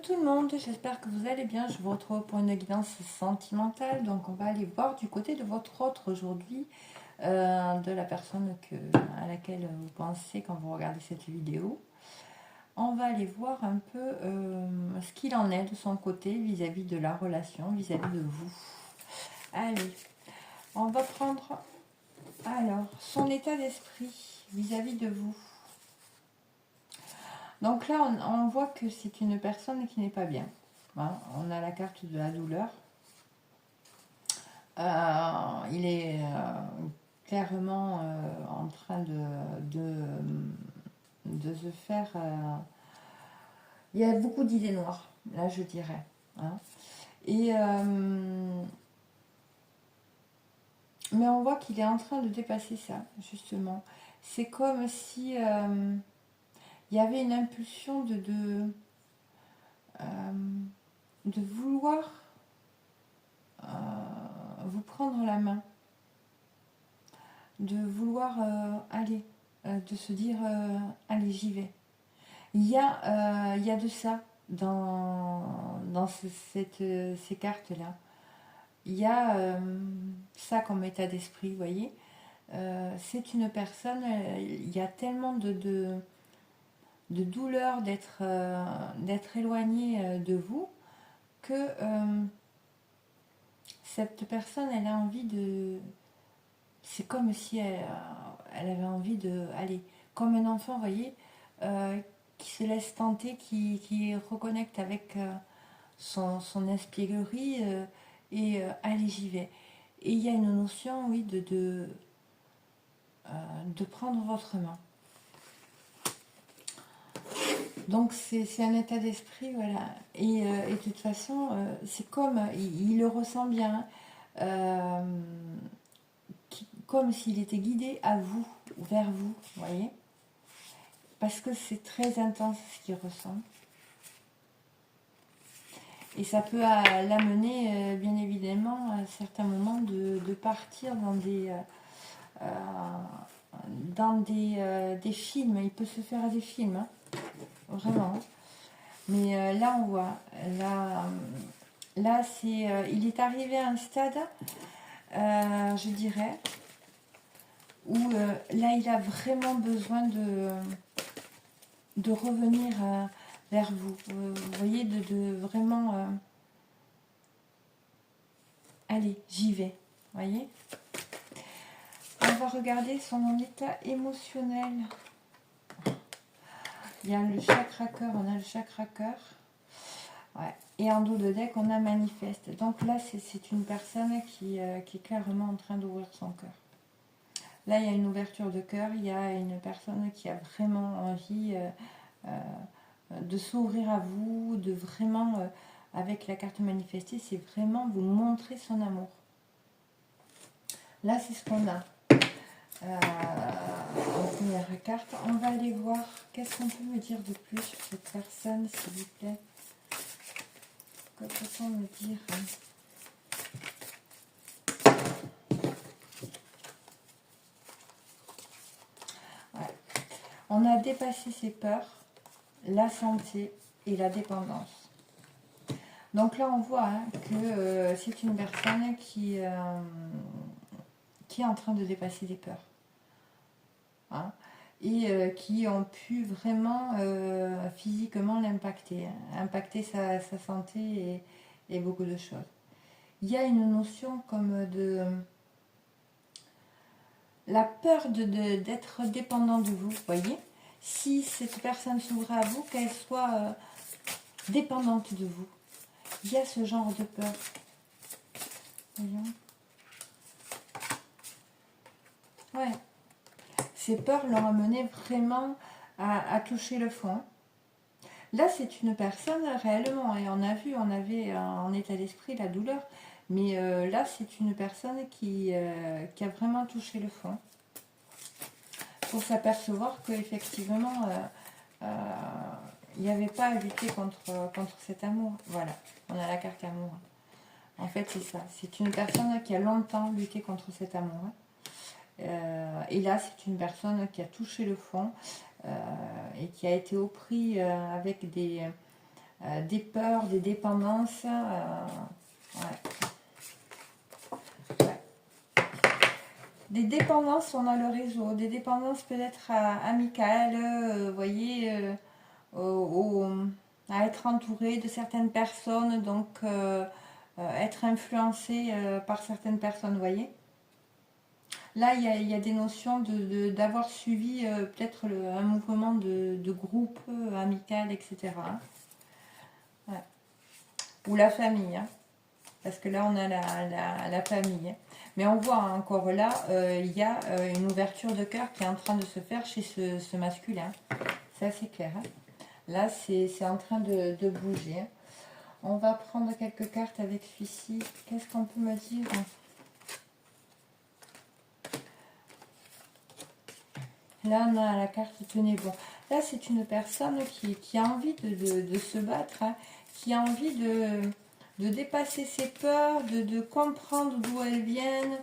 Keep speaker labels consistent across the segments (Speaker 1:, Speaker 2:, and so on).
Speaker 1: tout le monde, j'espère que vous allez bien. Je vous retrouve pour une guidance sentimentale. Donc on va aller voir du côté de votre autre aujourd'hui, de la personne à laquelle vous pensez quand vous regardez cette vidéo. On va aller voir un peu ce qu'il en est de son côté vis-à-vis de la relation, vis-à-vis de vous. Allez, on va prendre alors son état d'esprit vis-à-vis de vous. Donc là, on voit que c'est une personne qui n'est pas bien. Hein, on a la carte de la douleur. Il est clairement en train de se faire... il y a beaucoup d'idées noires, là je dirais. Hein. Et, mais on voit qu'il est en train de dépasser ça, justement. C'est comme si... il y avait une impulsion de vouloir vous prendre la main, de vouloir aller, de se dire allez, j'y vais. Il y a de ça dans ces cartes-là. Il y a ça comme état d'esprit, vous voyez. C'est une personne, il y a tellement de douleur d'être éloigné de vous que cette personne, elle a envie de... C'est comme si elle avait envie de... Aller, comme un enfant, vous voyez, qui se laisse tenter, qui reconnecte avec son espièglerie et allez, j'y vais. Et il y a une notion, oui, de prendre votre main. Donc c'est un état d'esprit, voilà. Et de toute façon, c'est comme, il le ressent bien, comme s'il était guidé à vous, vers vous, vous voyez. Parce que c'est très intense ce qu'il ressent. Et ça peut l'amener, bien évidemment, à certains moments, de partir dans des films. Il peut se faire des films, hein, vraiment. Mais là, on voit, là il est arrivé à un stade, je dirais, où là, il a vraiment besoin de revenir vers vous. Vous voyez, de vraiment... allez, j'y vais. Vous voyez ? On va regarder son état émotionnel. Il y a le chakra cœur, on a le chakra cœur. Ouais. Et en dos de deck, on a manifeste. Donc là, c'est une personne qui est clairement en train d'ouvrir son cœur. Là, il y a une ouverture de cœur. Il y a une personne qui a vraiment envie de s'ouvrir à vous, de vraiment, avec la carte manifestée, c'est vraiment vous montrer son amour. Là, c'est ce qu'on a. En première carte, on va aller voir qu'est-ce qu'on peut me dire de plus sur cette personne, s'il vous plaît. Que peut-on me dire? Ouais. On a dépassé ses peurs, la santé et la dépendance. Donc là, on voit hein, que c'est une personne qui est en train de dépasser des peurs. Hein, et qui ont pu vraiment physiquement l'impacter, impacter sa santé et beaucoup de choses. Il y a une notion comme de la peur d'être dépendant de vous, voyez. Si cette personne s'ouvre à vous, qu'elle soit dépendante de vous. Il y a ce genre de peur. Voyons. Ouais. Ces peurs l'ont amené vraiment à toucher le fond. Là, c'est une personne réellement, et on avait en état d'esprit la douleur, mais là, c'est une personne qui a vraiment touché le fond. Pour s'apercevoir qu'effectivement, il n'y avait pas à lutter contre cet amour. Voilà, on a la carte amour. En fait, c'est ça. C'est une personne qui a longtemps lutté contre cet amour. Et là, c'est une personne qui a touché le fond et qui a été au prix avec des peurs, des dépendances. Des dépendances, on a le réseau, des dépendances peut-être amicales, vous voyez, à être entouré de certaines personnes, donc être influencé par certaines personnes, vous voyez. Là, il y a des notions d'avoir suivi peut-être un mouvement de groupe amical, etc. Hein. Ouais. Ou la famille, hein. Parce que là, on a la famille. Hein. Mais on voit encore là, il y a une ouverture de cœur qui est en train de se faire chez ce masculin. C'est assez clair. Hein. Là, c'est en train de bouger. Hein. On va prendre quelques cartes avec celui-ci. Qu'est-ce qu'on peut me dire? Là, on a la carte tenez bon. Là, c'est une personne qui a envie de se battre, hein, qui a envie de dépasser ses peurs, de comprendre d'où elles viennent,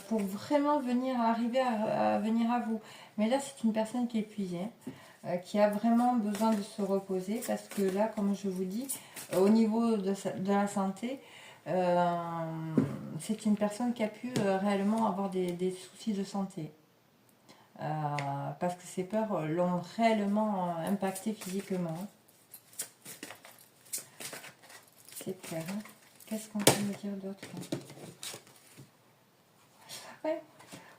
Speaker 1: pour vraiment arriver à venir à vous. Mais là, c'est une personne qui est épuisée, qui a vraiment besoin de se reposer, parce que là, comme je vous dis, au niveau de la santé, c'est une personne qui a pu réellement avoir des soucis de santé. Parce que ces peurs l'ont réellement impacté physiquement. C'est clair. Hein. Qu'est-ce qu'on peut me dire d'autre? Ouais.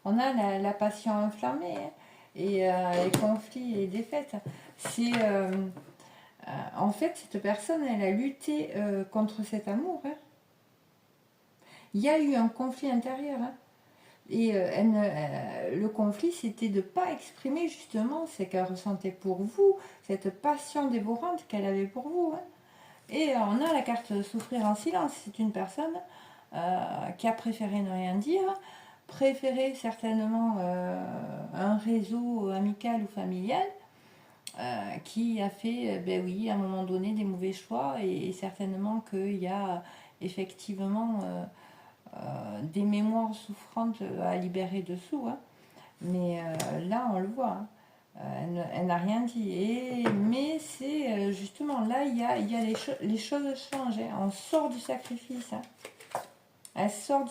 Speaker 1: On a la passion inflammée, hein, et les conflits et les défaites. C'est en fait, cette personne, elle a lutté contre cet amour. Hein. Il y a eu un conflit intérieur. Hein. Et le conflit, c'était de ne pas exprimer justement ce qu'elle ressentait pour vous, cette passion dévorante qu'elle avait pour vous. Hein. Et on a la carte souffrir en silence. C'est une personne qui a préféré ne rien dire, préféré certainement un réseau amical ou familial, qui a fait, ben oui, à un moment donné, des mauvais choix, et certainement qu'il y a effectivement des mémoires souffrantes à libérer dessous. Hein. Mais là, on le voit. Hein. Elle n'a rien dit. Mais c'est justement là, il y a les choses changent. Hein. On sort du sacrifice. Hein. Elle sort du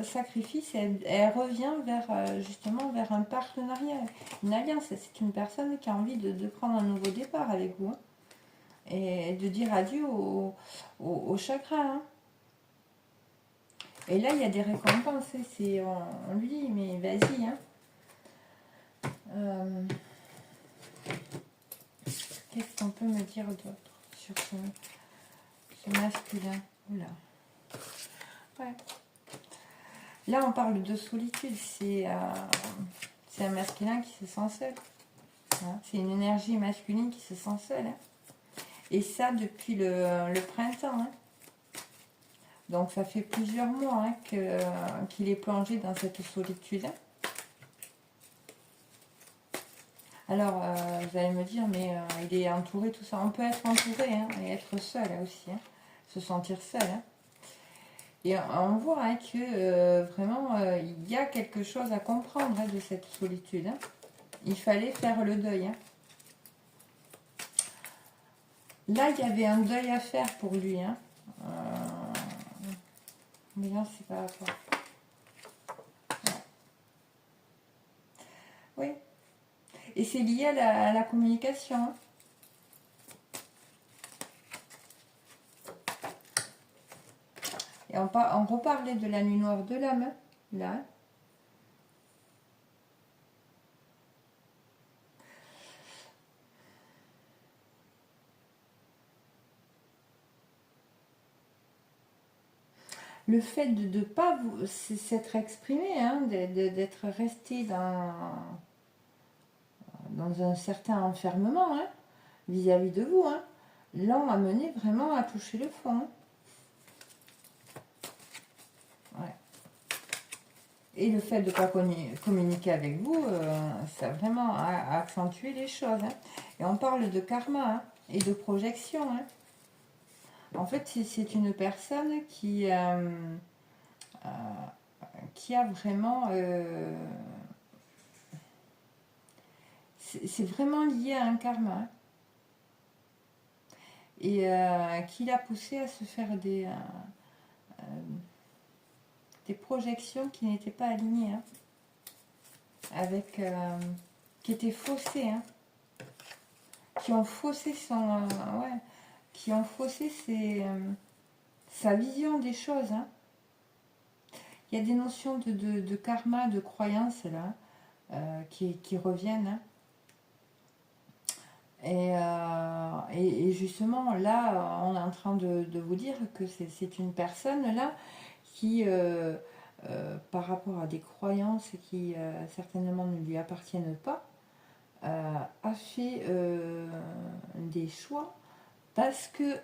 Speaker 1: sacrifice et elle revient vers justement vers un partenariat, une alliance. C'est une personne qui a envie de prendre un nouveau départ avec vous. Hein. Et de dire adieu au chagrin. Hein. Et là, il y a des récompenses. On lui dit, mais vas-y. Hein. Qu'est-ce qu'on peut me dire d'autre sur ce masculin? Oula. Ouais. Là, on parle de solitude. C'est un masculin qui se sent seul. Hein. C'est une énergie masculine qui se sent seule. Hein. Et ça, depuis le printemps. Hein. Donc, ça fait plusieurs mois hein, qu'il est plongé dans cette solitude. Hein. Alors, vous allez me dire, mais il est entouré, tout ça. On peut être entouré hein, et être seul hein, aussi. Hein, se sentir seul. Hein. Et on voit hein, que vraiment, il y a quelque chose à comprendre hein, de cette solitude. Hein. Il fallait faire le deuil. Hein. Là, il y avait un deuil à faire pour lui. Hein. Mais là, c'est pas rapport. Oui. Et c'est lié à la communication. Hein. Et on reparlait de la nuit noire de l'âme. Hein, là. Le fait de ne pas s'être exprimé, hein, d'être resté dans un certain enfermement hein, vis-à-vis de vous, hein, l'ont amené vraiment à toucher le fond. Hein. Ouais. Et le fait de ne pas communiquer avec vous, ça a vraiment accentué les choses. Hein. Et on parle de karma hein, et de projection. Hein. En fait, c'est une personne qui a vraiment... c'est vraiment lié à un karma. Hein. et qui l'a poussé à se faire des projections qui n'étaient pas alignées, hein, avec qui étaient faussées, hein, qui ont faussé son ouais, qui ont faussé sa vision des choses, hein. Il y a des notions de karma, de croyance là, qui reviennent, hein. Et justement, là, on est en train de vous dire que c'est une personne là qui, par rapport à des croyances qui certainement ne lui appartiennent pas, a fait des choix parce que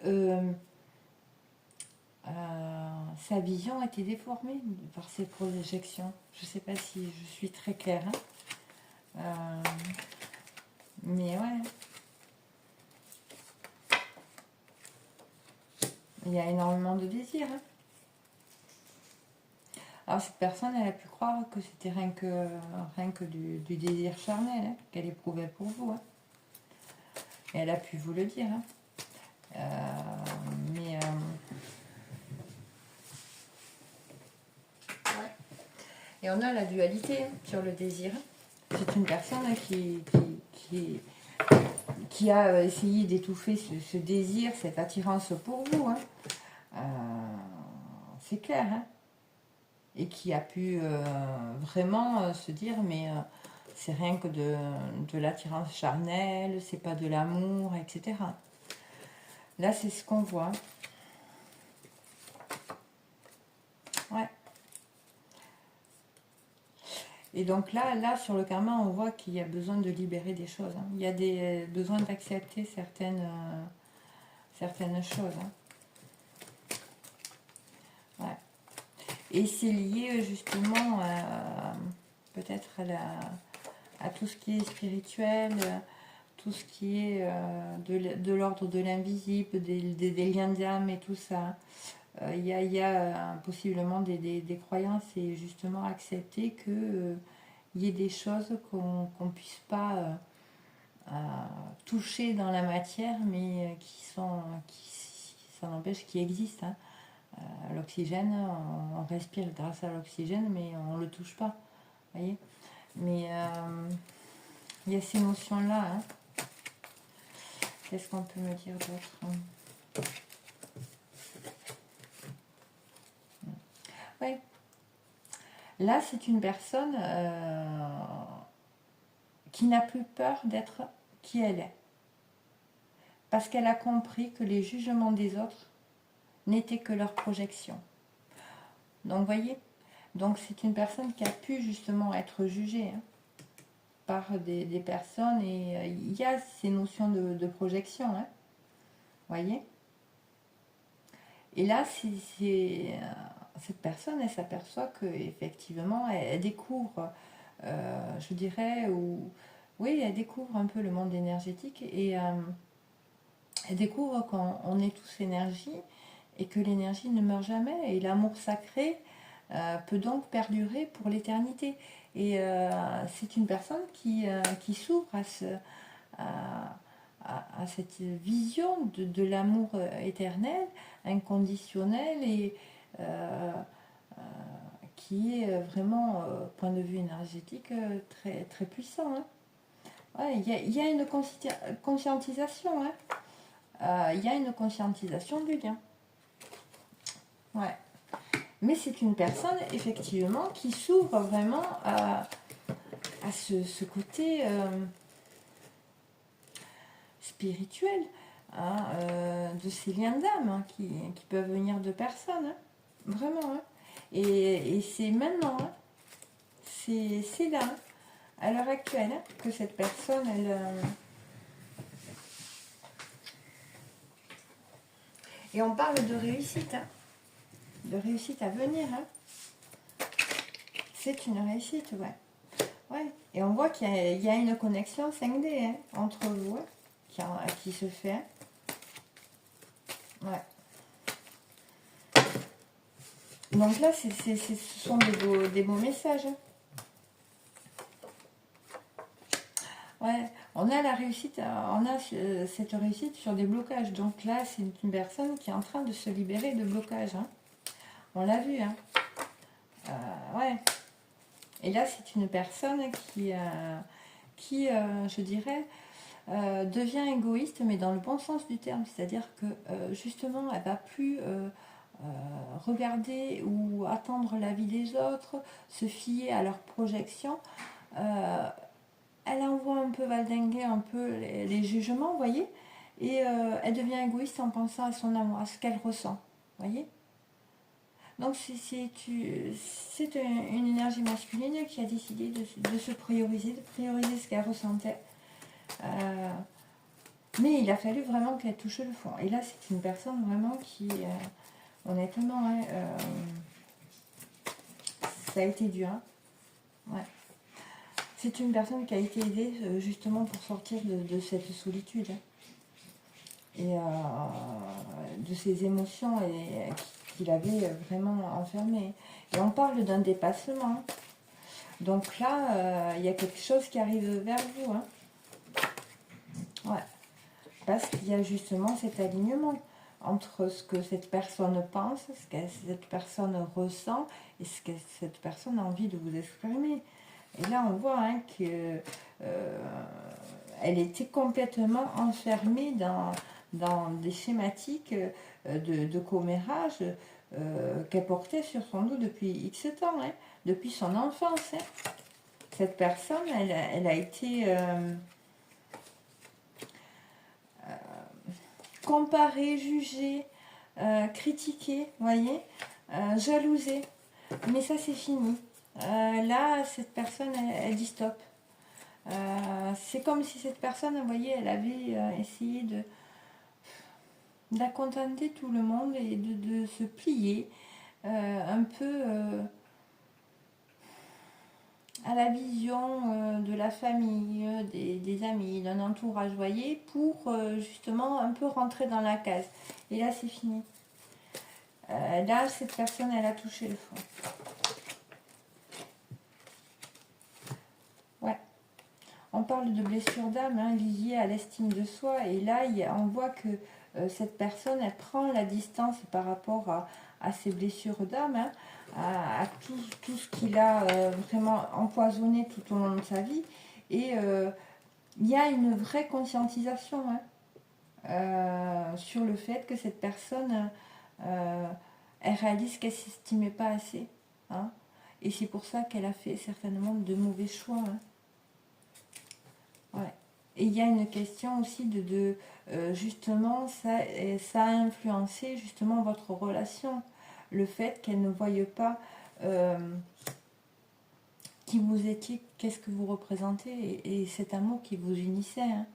Speaker 1: sa vision a été déformée par ses projections. Je ne sais pas si je suis très claire, hein. Mais ouais. Il y a énormément de désir, hein. Alors cette personne, elle a pu croire que c'était rien que du désir charnel, hein, qu'elle éprouvait pour vous, hein. Et elle a pu vous le dire, hein. Mais ouais. Et on a la dualité sur le désir. C'est une personne qui a essayé d'étouffer ce désir, cette attirance pour vous, hein. C'est clair, hein. Et qui a pu vraiment se dire, mais c'est rien que de l'attirance charnelle, c'est pas de l'amour, etc. Là, c'est ce qu'on voit. Ouais. Et donc là, sur le karma, on voit qu'il y a besoin de libérer des choses, hein. Il y a des besoins d'accepter certaines choses, hein. Ouais. Et c'est lié justement peut-être à tout ce qui est spirituel, tout ce qui est de l'ordre de l'invisible, des liens d'âme et tout ça. Il y a possiblement des croyances et justement accepter que il y ait des choses qu'on ne puisse pas toucher dans la matière, mais ça n'empêche qui existent, hein. L'oxygène, on respire grâce à l'oxygène, mais on ne le touche pas, voyez. Mais il y a ces notions-là, hein. Qu'est-ce qu'on peut me dire d'autre? Oui. Là, c'est une personne qui n'a plus peur d'être qui elle est. Parce qu'elle a compris que les jugements des autres n'étaient que leur projection. Donc, voyez, donc c'est une personne qui a pu justement être jugée, hein, par des personnes, et il y a ces notions de projection, hein, voyez. Et là, cette personne, elle s'aperçoit qu'effectivement, elle découvre, je dirais, oui, elle découvre un peu le monde énergétique, et elle découvre qu'on est tous énergie, et que l'énergie ne meurt jamais, et l'amour sacré peut donc perdurer pour l'éternité. Et c'est une personne qui s'ouvre à cette vision de l'amour éternel, inconditionnel, et qui est vraiment, point de vue énergétique, très, très puissant, hein. Ouais, il y a une conscientisation, hein. Il y a une conscientisation du lien. Ouais. Mais c'est une personne, effectivement, qui s'ouvre vraiment à ce côté spirituel, hein, de ces liens d'âme, hein, qui peuvent venir de personnes, hein, vraiment, hein. Et c'est maintenant, hein, c'est là, hein, à l'heure actuelle, hein, que cette personne, elle... Et on parle de réussite, hein, de réussite à venir, hein. C'est une réussite, ouais. Ouais. Et on voit qu'il y a une connexion 5D, hein, entre vous, hein, qui se fait, hein. Ouais. Donc là, ce sont des beaux messages, hein. Ouais. On a la réussite, on a cette réussite sur des blocages. Donc là, c'est une personne qui est en train de se libérer de blocages. Hein. On l'a vu. Hein. Ouais. Et là, c'est une personne qui je dirais, devient égoïste, mais dans le bon sens du terme. C'est-à-dire que justement, elle va plus regarder ou attendre l'avis des autres, se fier à leurs projections. Elle envoie un peu valdinguer un peu les jugements, vous voyez, et elle devient égoïste en pensant à son amour, à ce qu'elle ressent, vous voyez. Donc c'est une énergie masculine qui a décidé de se prioriser, de prioriser ce qu'elle ressentait. Mais il a fallu vraiment qu'elle touche le fond. Et là, c'est une personne vraiment qui, honnêtement, hein, ça a été dur. Hein. Ouais. C'est une personne qui a été aidée justement pour sortir de cette solitude. Hein. Et de ses émotions qu'il avait vraiment enfermées. Et on parle d'un dépassement. Donc là, il y a quelque chose qui arrive vers vous. Hein. Ouais. Parce qu'il y a justement cet alignement entre ce que cette personne pense, ce que cette personne ressent et ce que cette personne a envie de vous exprimer. Et là, on voit hein, que elle était complètement enfermée dans des schématiques de commérage qu'elle portait sur son dos depuis X temps, hein, depuis son enfance. Hein. Cette personne, elle a été comparée, jugée, critiquée, voyez, jalousée. Mais ça, c'est fini. Là, cette personne, elle dit stop. C'est comme si cette personne, vous voyez, elle avait essayé d'accontenter tout le monde et de se plier un peu à la vision de la famille, des amis, d'un entourage, voyez, pour justement un peu rentrer dans la case. Et là, c'est fini. Là, cette personne, elle a touché le fond. Ouais. On parle de blessure d'âme hein, liée à l'estime de soi. Et là, on voit que cette personne, elle prend la distance par rapport à ses blessures d'âme, hein, à tout ce qu'il a vraiment empoisonné tout au long de sa vie. Et il y a une vraie conscientisation hein, sur le fait que cette personne, elle réalise qu'elle ne s'estimait pas assez. Hein, et c'est pour ça qu'elle a fait certainement de mauvais choix. Hein. Ouais. Et il y a une question aussi de justement, ça a influencé justement votre relation. Le fait qu'elle ne voie pas qui vous étiez, qu'est-ce que vous représentez et cet amour qui vous unissait. Hein.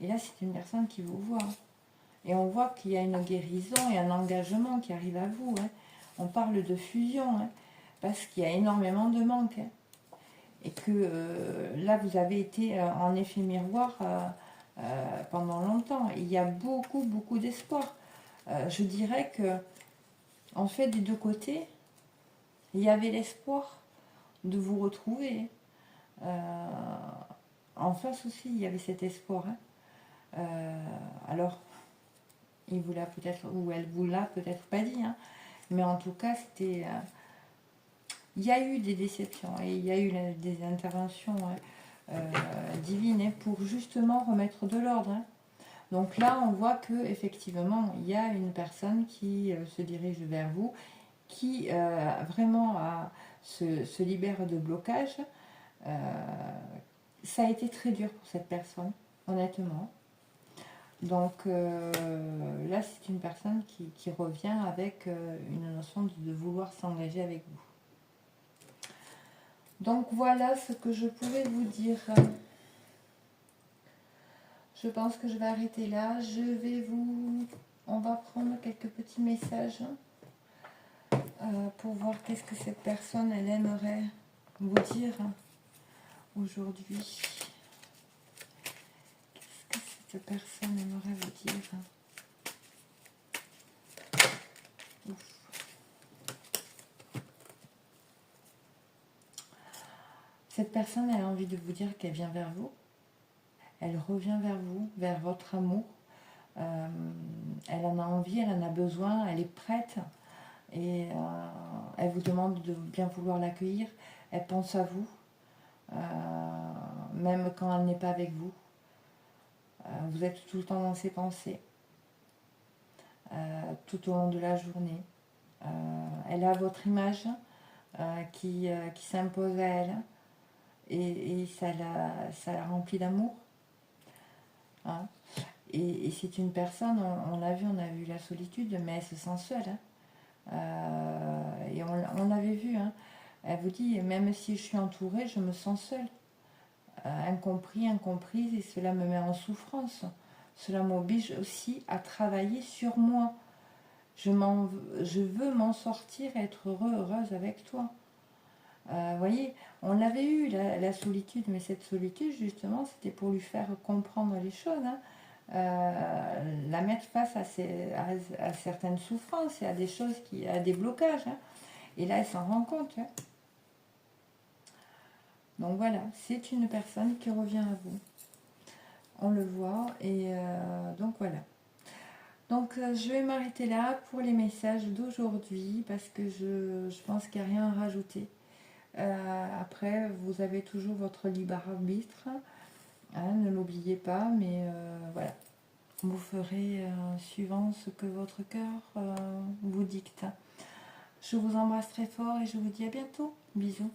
Speaker 1: Et là, c'est une personne qui vous voit. Hein. Et on voit qu'il y a une guérison et un engagement qui arrive à vous. Hein. On parle de fusion, hein, parce qu'il y a énormément de manque. Hein. Et que là, vous avez été en effet miroir pendant longtemps. Il y a beaucoup, beaucoup d'espoir. Je dirais que, en fait, des deux côtés, il y avait l'espoir de vous retrouver. En face aussi, il y avait cet espoir. Hein. Alors, il vous l'a peut-être, ou elle vous l'a peut-être pas dit, hein, mais en tout cas, c'était... il y a eu des déceptions et il y a eu des interventions divines hein, pour justement remettre de l'ordre. Hein. Donc là, on voit que effectivement, il y a une personne qui se dirige vers vous, qui vraiment se libère de blocage. Ça a été très dur pour cette personne, honnêtement. Donc là, c'est une personne qui revient avec une notion de vouloir s'engager avec vous. Donc voilà ce que je pouvais vous dire. Je pense que je vais arrêter là. On va prendre quelques petits messages pour voir qu'est-ce que cette personne, elle aimerait vous dire aujourd'hui. Qu'est-ce que cette personne aimerait vous dire? Ouf. Cette personne, elle a envie de vous dire qu'elle vient vers vous. elle revient vers vous, vers votre amour. Elle en a envie, elle en a besoin, elle est prête et elle vous demande de bien vouloir l'accueillir. Elle pense à vous, même quand elle n'est pas avec vous. Vous êtes tout le temps dans ses pensées, tout au long de la journée. Elle a votre image qui s'impose à elle et ça la remplit d'amour. Hein. Et c'est une personne, on l'a vu, on a vu la solitude, mais elle se sent seule. Hein. Et on l'avait vu. Hein. Elle vous dit, même si je suis entourée, je me sens seule. Incompris, incomprise, et cela me met en souffrance. Cela m'oblige aussi à travailler sur moi. Je veux m'en sortir, être heureuse avec toi. Voyez, on l'avait eu, la solitude, mais cette solitude, justement, c'était pour lui faire comprendre les choses. Hein. La mettre face à certaines souffrances et à des choses, à des blocages. Hein. Et là, elle s'en rend compte. Hein. Donc voilà, c'est une personne qui revient à vous. On le voit, et donc voilà. Donc je vais m'arrêter là pour les messages d'aujourd'hui, parce que je pense qu'il n'y a rien à rajouter. Après, vous avez toujours votre libre arbitre, hein, ne l'oubliez pas, mais voilà. Vous ferez suivant ce que votre cœur vous dicte. Je vous embrasse très fort et je vous dis à bientôt. Bisous.